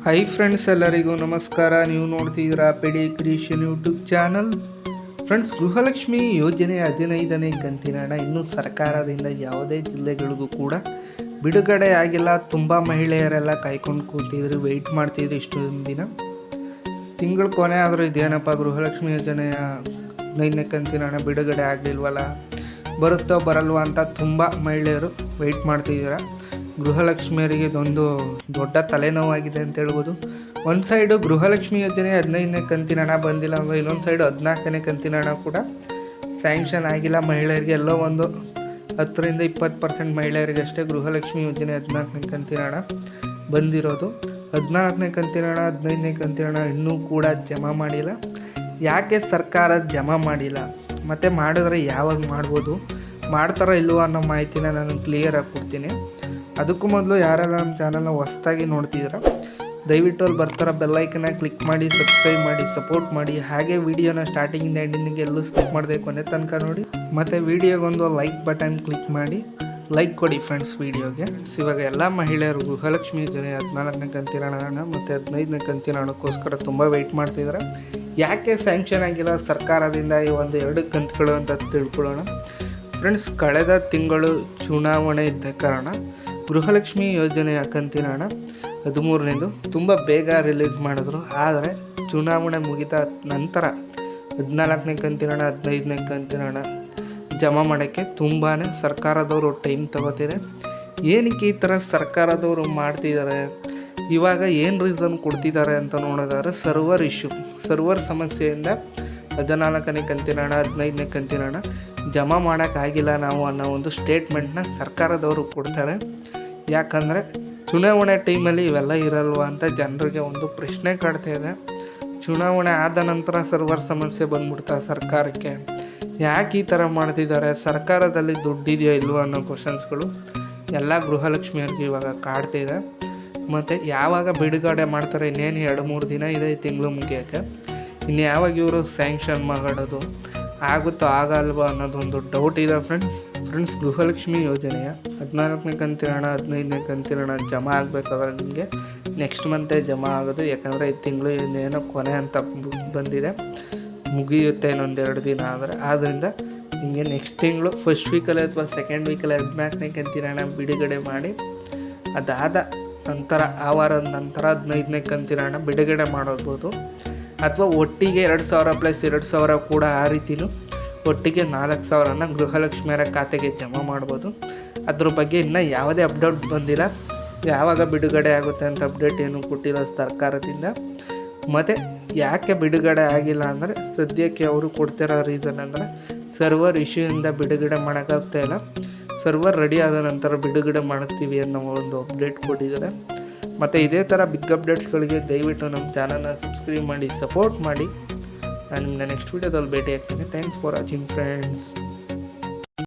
Hi friends, ಎಲ್ಲರಿಗೂ ನಮಸ್ಕಾರ. ನೀವು ನೋಡ್ತಿದ್ದೀರಾ ಪೆಡಿ creation YouTube channel. Friends, Gruhalakshmi ಯೋಜನೆ 15ನೇ ಕಂತಿನ ಹಣ ಇನ್ನೂ ಸರ್ಕಾರದಿಂದ ಯಾವುದೇ ಜಿಲ್ಲೆಗಳಿಗೂ ಕೂಡ ಬಿಡುಗಡೆ ಆಗಿಲ್ಲ. ತುಂಬ ಮಹಿಳೆಯರೆಲ್ಲ ಕಾಯ್ಕೊಂಡು ಕೂತಿದ್ರು, ವೆಯ್ಟ್ ಮಾಡ್ತಿದ್ರು ಇಷ್ಟೊಂದು ದಿನ. ತಿಂಗಳ ಕೊನೆ ಆದರೂ ಇದೇನಪ್ಪ ಗೃಹಲಕ್ಷ್ಮಿ ಯೋಜನೆಯ 15ನೇ ಕಂತಿನ ಹಣ ಬಿಡುಗಡೆ ಆಗಲಿಲ್ವಲ್ಲ, ಬರುತ್ತೋ ಬರಲ್ವ ಅಂತ ತುಂಬ ಮಹಿಳೆಯರು ವೆಯ್ಟ್ ಮಾಡ್ತಿದ್ದೀರ. ಗೃಹಲಕ್ಷ್ಮಿಯರಿಗೆ ಇದೊಂದು ದೊಡ್ಡ ತಲೆನೋವಾಗಿದೆ ಅಂತ ಹೇಳ್ಬೋದು. ಒಂದು ಸೈಡು ಗೃಹಲಕ್ಷ್ಮಿ ಯೋಜನೆ 15ನೇ ಕಂತಿನ ಹಣ ಬಂದಿಲ್ಲ ಅಂದರೆ, ಇನ್ನೊಂದು ಸೈಡು 14ನೇ ಕಂತಿನ ಹಣ ಕೂಡ ಸ್ಯಾಂಕ್ಷನ್ ಆಗಿಲ್ಲ. ಮಹಿಳೆಯರಿಗೆ ಎಲ್ಲೋ ಒಂದು 10-20% ಮಹಿಳೆಯರಿಗೆ ಅಷ್ಟೇ ಗೃಹಲಕ್ಷ್ಮಿ ಯೋಜನೆ 14ನೇ ಕಂತಿನ ಹಣ ಬಂದಿರೋದು. 14ನೇ ಕಂತಿನ ಹಣ 15ನೇ ಕಂತಿನ ಹಣ ಇನ್ನೂ ಕೂಡ ಜಮಾ ಮಾಡಿಲ್ಲ. ಯಾಕೆ ಸರ್ಕಾರ ಜಮಾ ಮಾಡಿಲ್ಲ ಮತ್ತು ಮಾಡಿದ್ರೆ ಯಾವಾಗ ಮಾಡ್ಬೋದು, ಮಾಡ್ತಾರೋ ಇಲ್ವೋ ಅನ್ನೋ ಮಾಹಿತಿನ ನಾನು ಕ್ಲಿಯರಾಗಿ ಕೊಡ್ತೀನಿ. ಅದಕ್ಕೂ ಮೊದಲು ಯಾರೆಲ್ಲ ನಮ್ಮ ಚಾನಲ್ನ ಹೊಸ್ದಾಗಿ ನೋಡ್ತಿದ್ದೀರ, ದಯವಿಟ್ಟು ಅಲ್ಲಿ ಬರ್ತಾರ ಬೆಲ್ಲೈಕನ್ನ ಕ್ಲಿಕ್ ಮಾಡಿ, ಸಬ್ಸ್ಕ್ರೈಬ್ ಮಾಡಿ, ಸಪೋರ್ಟ್ ಮಾಡಿ. ಹಾಗೆ ವಿಡಿಯೋನ ಸ್ಟಾರ್ಟಿಂಗಿಂದ ಎಂಡಿಂಗಿಗೆ ಎಲ್ಲೂ ಸ್ಕಿಪ್ ಮಾಡದೆ ಕೊನೆ ತನಕ ನೋಡಿ. ಮತ್ತು ವಿಡಿಯೋಗೊಂದು ಲೈಕ್ ಬಟನ್ ಕ್ಲಿಕ್ ಮಾಡಿ ಲೈಕ್ ಕೊಡಿ ಫ್ರೆಂಡ್ಸ್ ವಿಡಿಯೋಗೆ. ಇವಾಗ ಎಲ್ಲ ಮಹಿಳೆಯರು ಗೃಹಲಕ್ಷ್ಮಿ ಯೋಜನೆ 14ನೇ ಕಂತಿನ ಹಣ ಮತ್ತು 15ನೇ ಕಂತಿನ ಹಣಕ್ಕೋಸ್ಕರ ತುಂಬ ವೆಯ್ಟ್ ಮಾಡ್ತಿದ್ದಾರೆ. ಯಾಕೆ ಸ್ಯಾಂಕ್ಷನ್ ಆಗಿಲ್ಲ ಸರ್ಕಾರದಿಂದ ಈ ಒಂದು 2 ಕಂತುಗಳು ಅಂತ ತಿಳ್ಕೊಳ್ಳೋಣ. ಫ್ರೆಂಡ್ಸ್, ಕಳೆದ ತಿಂಗಳು ಚುನಾವಣೆ ಇದ್ದ ಕಾರಣ ಗೃಹಲಕ್ಷ್ಮಿ ಯೋಜನೆಯ ಕಂತಿನ ಹಣ 13ನೇದು ತುಂಬ ಬೇಗ ರಿಲೀಸ್ ಮಾಡಿದ್ರು. ಆದರೆ ಚುನಾವಣೆ ಮುಗಿದ ನಂತರ 14ನೇ ಕಂತಿನ ಹಣ 15ನೇ ಕಂತಿನ ಹಣ ಜಮಾ ಮಾಡೋಕ್ಕೆ ತುಂಬಾ ಸರ್ಕಾರದವರು ಟೈಮ್ ತಗೋತಿದೆ. ಏನಕ್ಕೆ ಈ ಥರ ಸರ್ಕಾರದವರು ಮಾಡ್ತಿದ್ದಾರೆ, ಇವಾಗ ಏನು ರೀಸನ್ ಕೊಡ್ತಿದ್ದಾರೆ ಅಂತ ನೋಡೋದಾದ್ರೆ, ಸರ್ವರ್ ಸಮಸ್ಯೆಯಿಂದ 14ನೇ ಕಂತಿನ ಹಣ 15ನೇ ಕಂತಿನ ಹಣ ಜಮಾ ಮಾಡೋಕ್ಕಾಗಿಲ್ಲ ನಾವು ಅನ್ನೋ ಒಂದು ಸ್ಟೇಟ್ಮೆಂಟ್ನ ಸರ್ಕಾರದವರು ಕೊಡ್ತಾರೆ. ಯಾಕಂದರೆ ಚುನಾವಣೆ ಟೈಮಲ್ಲಿ ಇವೆಲ್ಲ ಇರಲ್ವ ಅಂತ ಜನರಿಗೆ ಒಂದು ಪ್ರಶ್ನೆ ಕಾಡ್ತಾ ಇದೆ. ಚುನಾವಣೆ ಆದ ನಂತರ ಸರ್ವರ್ ಸಮಸ್ಯೆ ಬಂದ್ಬಿಡ್ತಾ ಸರ್ಕಾರಕ್ಕೆ, ಯಾಕೆ ಈ ಥರ ಮಾಡ್ತಿದ್ದಾರೆ, ಸರ್ಕಾರದಲ್ಲಿ ದುಡ್ಡಿದೆಯೋ ಇಲ್ವೋ ಅನ್ನೋ ಕ್ವಶನ್ಸ್ಗಳು ಎಲ್ಲ ಗೃಹಲಕ್ಷ್ಮಿಯವ್ರಿಗೆ ಇವಾಗ ಕಾಡ್ತಿದೆ. ಮತ್ತು ಯಾವಾಗ ಬಿಡುಗಡೆ ಮಾಡ್ತಾರೆ, ಇನ್ನೇನು 2-3 ದಿನ ಇದೆ ಈ ತಿಂಗಳು ಮುಗಿಯೋಕ್ಕೆ. ಇನ್ನು ಯಾವಾಗ ಇವರು ಸ್ಯಾಂಕ್ಷನ್ ಮಾಡೋದು, ಆಗುತ್ತೋ ಆಗಲ್ವೋ ಅನ್ನೋದೊಂದು ಡೌಟ್ ಇದೆ ಫ್ರೆಂಡ್ಸ್. ಗೃಹಲಕ್ಷ್ಮಿ ಯೋಜನೆಯ 14ನೇ ಕಂತಿನ ಹಣ 15ನೇ ಕಂತಿನ ಹಣ ಜಮಾ ಆಗಬೇಕಾದ್ರೆ ನಿಮಗೆ ನೆಕ್ಸ್ಟ್ ಮಂತೇ ಜಮಾ ಆಗೋದು. ಯಾಕಂದರೆ ಈ ತಿಂಗಳು ಇನ್ನೇನೋ ಕೊನೆ ಅಂತ ಬಂದಿದೆ, ಮುಗಿಯುತ್ತೆ ಇನ್ನೊಂದು-2 ದಿನ ಆದರೆ. ಆದ್ದರಿಂದ ನಿಮಗೆ ನೆಕ್ಸ್ಟ್ ತಿಂಗಳು ಫಸ್ಟ್ ವೀಕಲ್ಲಿ ಅಥವಾ ಸೆಕೆಂಡ್ ವೀಕಲ್ಲಿ 14ನೇ ಕಂತಿನ ಹಣ ಬಿಡುಗಡೆ ಮಾಡಿ, ಅದಾದ ನಂತರ ಆ ವಾರದ ನಂತರ 15ನೇ ಕಂತಿನ ಹಣ ಬಿಡುಗಡೆ ಮಾಡೋಬೋದು. ಅಥವಾ ಒಟ್ಟಿಗೆ 2,000 + 2,000 ಕೂಡ, ಆ ರೀತಿಯೂ ಒಟ್ಟಿಗೆ 4,000ನ ಗೃಹಲಕ್ಷ್ಮಿಯರ ಖಾತೆಗೆ ಜಮಾ ಮಾಡ್ಬೋದು. ಅದ್ರ ಬಗ್ಗೆ ಇನ್ನೂ ಯಾವುದೇ ಅಪ್ಡೇಟ್ ಬಂದಿಲ್ಲ. ಯಾವಾಗ ಬಿಡುಗಡೆ ಆಗುತ್ತೆ ಅಂತ ಅಪ್ಡೇಟ್ ಏನೂ ಕೊಟ್ಟಿಲ್ಲ ಸರ್ಕಾರದಿಂದ. ಮತ್ತು ಯಾಕೆ ಬಿಡುಗಡೆ ಆಗಿಲ್ಲ ಅಂದರೆ, ಸದ್ಯಕ್ಕೆ ಅವರು ಕೊಡ್ತಿರೋ ರೀಸನ್ ಅಂದರೆ ಸರ್ವರ್ ಇಶ್ಯೂಯಿಂದ ಬಿಡುಗಡೆ ಮಾಡೋಕ್ಕಾಗ್ತಾಯಿಲ್ಲ. ಸರ್ವರ್ ರೆಡಿ ಆದ ನಂತರ ಬಿಡುಗಡೆ ಮಾಡ್ತೀವಿ ಅನ್ನೋ ಒಂದು ಅಪ್ಡೇಟ್ ಕೊಟ್ಟಿದ್ದಾರೆ. ಮತ್ತು ಇದೇ ಥರ ಬಿಗ್ ಅಪ್ಡೇಟ್ಸ್ಗಳಿಗೆ ದಯವಿಟ್ಟು ನಮ್ಮ ಚಾನಲ್ನ ಸಬ್ಸ್ಕ್ರೈಬ್ ಮಾಡಿ, ಸಪೋರ್ಟ್ ಮಾಡಿ. ನಾನು ನಿಮ್ಮನ್ನ ನೆಕ್ಸ್ಟ್ ವೀಡಿಯೋದಲ್ಲಿ ಭೇಟಿ ಆಗ್ತೀನಿ. Thanks for watching friends.